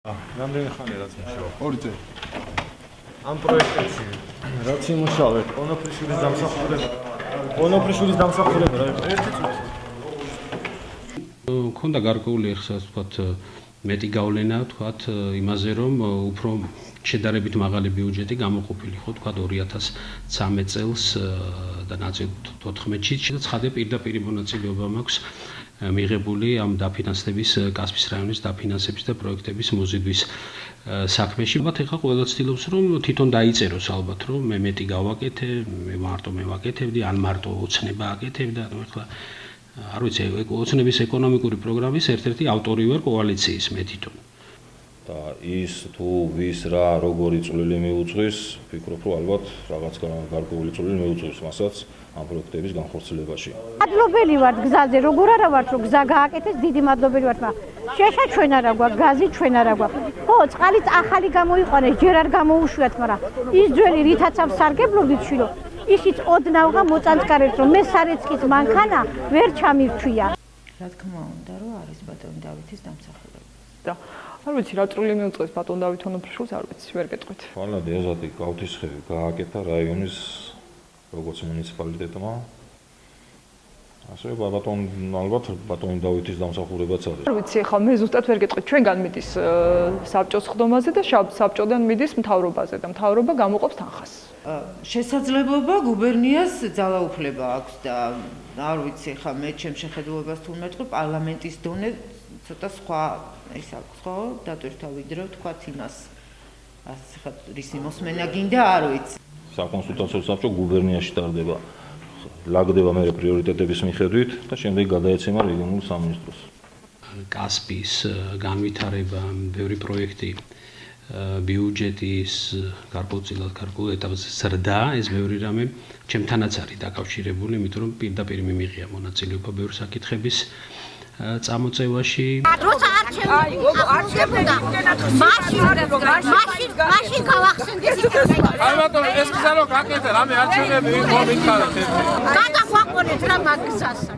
რამდენი ხანია რაც მუშაობ? 2 წელი. ამ პროექტებში რაც იმუშავეთ, ონოფრიშვილის დამსახურება რა იყო? ერთი წუთი. ქონდა გარკვეული ხსა ვთქვათ მეტი გავლენა ვთქვათ იმაზე რომ უფრო შედარებით მაღალი ბიუჯეტი გამოყოფილი ხო ვთქვათ 2013 წელს და ნაწილობრივ 14-ში და ცხადე პირდაპირ მონაწილეობა მაქვს მიღებული ამ დაფინანსების კასპის რაიონის დაფინანსების და პროექტების მოზიდვის საქმეში. ალბათ ეხლა ყველა ცდილობს რომ თვითონ დაიწეროს ალბათ რომ მე მეტი გავაკეთე, მე მარტო ვაკეთებდი, ან მარტო ოცნება აკეთებდა, ანუ ეხლა არ ვიცი, ოცნების ეკონომიკური პროგრამის ერთ-ერთი ავტორი ვარ კოალიციის მე თვითონ. და ის თუ ვის რა როგორი წვლილი მიუძღვის, ვფიქრობ რომ ალბათ რაღაც გარკვეული წვლილი მიუძღვის მასაც ამ პროექტების განხორციელებაში. მადლობელი ვართ გზაზე, როგორ არა ვართ რომ გზა გააკეთეს, დიდი მადლობელი ვართ, მაგრამ შეშა ჩვენ არა გვაქვს, გაზი ჩვენ არა გვაქვს. ხო, წყალიც ახალი გამოიყვანეს, ჯერ არ გამოუშვიათ, მაგრამ ის ძველი რითაც ამ სარგებლობდით შვილო, ისიც ოდნავღა მოწანწკარეთ რომ მე სარეცხის მანქანა ვერ ჩამირჩვია. რა თქმა უნდა, რომ არის ბატონ დავითის დამსახურება. და არ ვიცი რა წვლილი მიუძღვის ბატონ დავით ონოფრიშვილს, არ ვიცი, ვერ გეტყვით. ხვალე ეზოთი კავთისხევი გააკეთა რაიონის როგორც მუნიციპალიტეტმა. ასე ალბათ ბატონ დავითის დამსახურებაც არის. არ ვიცი, ხა მე ზუსტად ვერ გეტყვით, ჩვენგან მიდის საბჭოს ხდომაზე და საბჭოდან მიდის მთავრობაზე და მთავრობა გამოყოფს თანხას. შესაძლებლობა გუბერნიას ძალაუფლება აქვს და არ ვიცი, ხა მე ჩემ შეხედულებას თუ მეტყვი პარლამენტის დონე ცოტა სხვა ის აქვს ხო დატვირთვა ვიდრე ვთქვათ იმას ასე ხა რისი მოსმენა გინდა არ ვიცი. საკონსულტაციო საბჭო გუბერნიაში ტარდება. ლაგდება მე პრიორიტეტების მიხედვით და შემდეგ გადაეცემა რეგიონულ სამინისტროს. კასპის განვითარება, ბევრი პროექტი, ბიუჯეტის გარკვეულწილად გარკვეულ ეტაპზე ზრდა, ეს ბევრი რამე ჩემთანაც არის დაკავშირებული, იმიტომ რომ პირდაპირ მიმიღია მონაწილეობა ბევრი საკითხების წამოწევაში. როცა არჩევნებდა, მაშინ გავახსენდეთ. აი ბატონო, ეს გზა რო გაკეთე, რამე არჩევნები იყო მითხარით. გადაგვაყოლეთ რა მაგ გზასა.